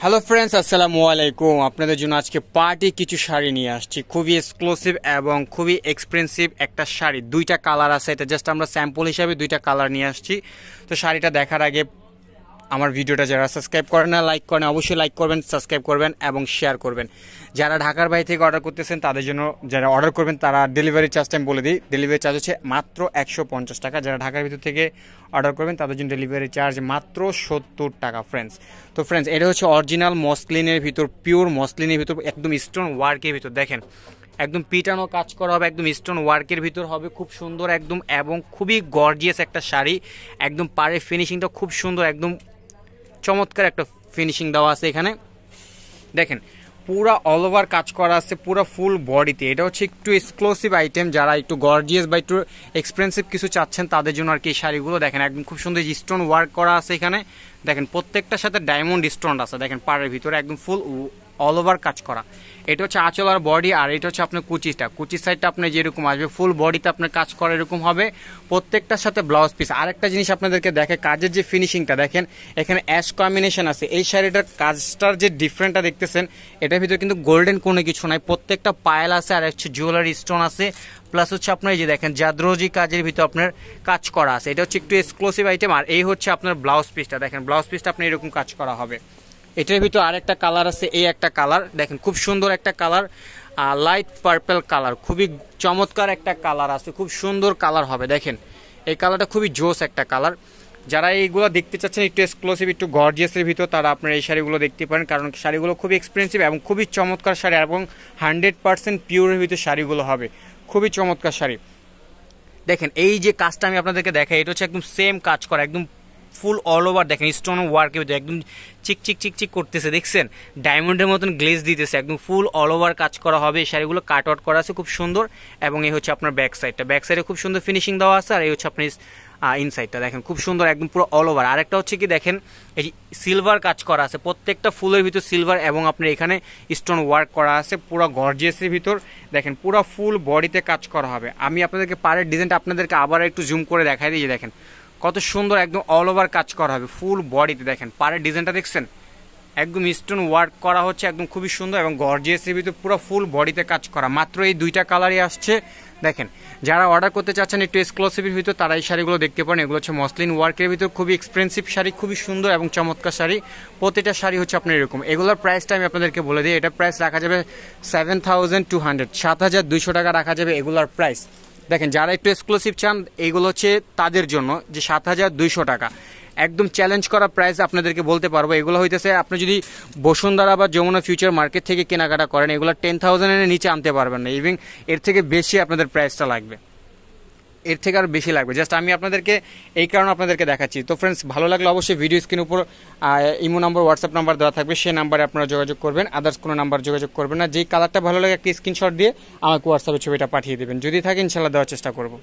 Hello friends, আসসালামু আলাইকুম। আপনাদের জন্য আজকে পার্টি কিছু শাড়ি নিয়ে আসছি, খুবই এক্সক্লুসিভ এবং খুবই এক্সপেন্সিভ একটা শাড়ি। দুইটা কালার আছে, এটা জাস্ট আমরা স্যাম্পল হিসাবে দুইটা কালার নিয়ে আসছি। তো শাড়িটা দেখার আগে আমার ভিডিওটা যারা সাবস্ক্রাইব করেন না, লাইক করেন, অবশ্যই লাইক করবেন, সাবস্ক্রাইব করবেন এবং শেয়ার করবেন। যারা ঢাকার বাইরে থেকে অর্ডার করতেছেন তাদের জন্য, যারা অর্ডার করবেন তারা ডেলিভারি চার্জটা আমি বলে দিই। ডেলিভারি চার্জ হচ্ছে মাত্র 150 টাকা। যারা ঢাকার ভিতর থেকে অর্ডার করবেন তাদের জন্য ডেলিভারি চার্জ মাত্র 70 টাকা ফ্রেন্ডস। তো ফ্রেন্ডস, এটা হচ্ছে অরিজিনাল মসলিনের ভিতর, পিওর মসলিনের ভিতর, একদম স্টোন ওয়ার্কের ভিতর। দেখেন একদম পিটানো কাজ করা হবে, একদম স্টোন ওয়ার্কের ভিতর হবে, খুব সুন্দর একদম এবং খুবই গর্জিয়াস একটা শাড়ি। একদম পাড়ের ফিনিশিংটা খুব সুন্দর, একদম চমৎকার একটা ফিনিশিং দেওয়া আছে এখানে। দেখেন পুরা অল ওভার কাজ করা আছে, পুরো ফুল বডিতে। এটা হচ্ছে একটু এক্সক্লুসিভ আইটেম, যারা একটু গর্জিয়াস বা একটু এক্সপেন্সিভ কিছু চাচ্ছেন তাদের জন্য আর কি। শাড়িগুলো দেখেন একদম খুব সুন্দর স্টোন ওয়ার্ক করা আছে এখানে। দেখেন প্রত্যেকটার সাথে ডায়মন্ড স্টোন আছে, দেখেন পাড়ের ভিতরে একদম ফুল অল ওভার কাজ করা। এটা হচ্ছে আঁচল আর বডি, আর এটা হচ্ছে আপনার কুচিটা। কুচির সাইডটা আপনার যেরকম আসবে ফুল বডিতে আপনার কাজ করা এরকম হবে, প্রত্যেকটার সাথে ব্লাউজ পিস। আরেকটা জিনিস আপনাদেরকে দেখে, কাজের যে ফিনিশিংটা দেখেন, এখানে অ্যাশ কম্বিনেশন আছে। এই শাড়িটার কাজটার যে ডিফারেন্টটা দেখতেছেন, এটার ভিতরে কিন্তু গোল্ডেন কোনো কিছু নাই, প্রত্যেকটা পায়েল আছে আর হচ্ছে জুয়েলারি স্টোন আছে। প্লাস হচ্ছে আপনার এই যে দেখেন জাদরোজি কাজের ভিতরে আপনার কাজ করা আছে। এটা হচ্ছে একটু এক্সক্লুসিভ আইটেম। আর এই হচ্ছে আপনার ব্লাউজ পিসটা, দেখেন ব্লাউজ পিসটা আপনার এরকম কাজ করা হবে। এটার ভিতরে আরেকটা কালার আছে, এই একটা কালার দেখেন খুব সুন্দর একটা কালার, লাইট পার্পল কালার, খুবই চমৎকার একটা কালার আছে, খুব সুন্দর কালার হবে। দেখেন এই কালারটা খুবই জোস একটা কালার। যারা এইগুলো দেখতে চাচ্ছেন একটু এক্সক্লুসিভ একটু গর্জিয়াসের ভিতর, তারা আপনার এই শাড়িগুলো দেখতে পারেন, কারণ শাড়িগুলো খুবই এক্সপেন্সিভ এবং খুবই চমৎকার শাড়ি এবং 100% পিওরের ভিতরে শাড়িগুলো হবে, খুবই চমৎকার শাড়ি। দেখেন এই যে কাজটা আমি আপনাদেরকে দেখাই, এটা হচ্ছে একদম সেম কাজ করা, একদম ফুল অল ওভার। দেখেন স্টোন ওয়ার্কের ভিতরে একদম চিক চিক চিক চিক করতেছে, দেখছেন ডায়মন্ডের মতন গ্লেজ দিতেছে, একদম ফুল অল ওভার কাজ করা হবে। এই শাড়িগুলো কাট আউট করা আছে খুব সুন্দর। এবং এই হচ্ছে আপনার ব্যাক সাইডটা, ব্যাক সাইডে খুব সুন্দর ফিনিশিং দেওয়া আছে। আর এই হচ্ছে আপনার ইনসাইডটা দেখেন খুব সুন্দর, একদম পুরো অল ওভার। আরেকটা হচ্ছে কি দেখেন, এই সিলভার কাজ করা আছে, প্রত্যেকটা ফুলের ভিতর সিলভার এবং আপনার এখানে স্টোন ওয়ার্ক করা আছে পুরো গর্জিয়াসের ভিতর। দেখেন পুরো ফুল বডিতে কাজ করা হবে। আমি আপনাদেরকে পাড়ের ডিজাইনটা আপনাদেরকে আবার একটু জুম করে দেখাই দিই। দেখেন কত সুন্দর একদম অল ওভার কাজ করা হবে ফুল বডিতে। দেখেন পাড়ের ডিজাইনটা দেখছেন, একদম স্টোন ওয়ার্ক করা হচ্ছে, একদম খুবই সুন্দর এবং গর্জিয়াসের ভিতর পুরো ফুল বডিতে কাজ করা। মাত্র এই দুইটা কালারই আসছে। দেখেন যারা অর্ডার করতে চাচ্ছেন একটু এক্সক্লুসিভের ভিতর, তারা এই শাড়িগুলো দেখতে পারেন। এগুলো হচ্ছে মসলিন ওয়ার্কের ভিতর, খুবই এক্সপেন্সিভ শাড়ি, খুবই সুন্দর এবং চমৎকার শাড়ি। প্রতিটা শাড়ি হচ্ছে আপনার এরকম। এগুলোর প্রাইসটা আমি আপনাদেরকে বলে দিই, এটা প্রাইস রাখা যাবে 7200, 7200 টাকা রাখা যাবে এগুলোর প্রাইস। দেখেন যারা একটু এক্সক্লুসিভ চান, এইগুলো হচ্ছে তাদের জন্য যে 7200 টাকা একদম চ্যালেঞ্জ করা প্রাইস আপনাদেরকে বলতে পারবো। এগুলো হইতেছে আপনি যদি বসুন্ধরা বা যমুনা ফিউচার মার্কেট থেকে কেনাকাটা করেন, এগুলো 10,000 এর নিচে আনতে পারবেন না, ইভেন এর থেকে বেশি আপনাদের প্রাইসটা লাগবে, এর থেকে আর বেশি লাগবে। জাস্ট আমি আপনাদেরকে এই কারণে আপনাদেরকে দেখাচ্ছি। তো ফ্রেন্ডস, ভালো লাগলে অবশ্যই ভিডিও স্ক্রিনের উপর ইমো নাম্বার, হোয়াটসঅ্যাপ নাম্বার দেওয়া থাকবে, সেই নাম্বারে আপনারা যোগাযোগ করবেন, আদার্স কোনো নাম্বার যোগাযোগ করবেন না। যেই কালারটা ভালো লাগে একটা স্ক্রিনশট দিয়ে আমাকে হোয়াটসঅ্যাপে ছবিটা পাঠিয়ে দেবেন, যদি থাকে ইনশাল্লাহ দেওয়ার চেষ্টা করবো।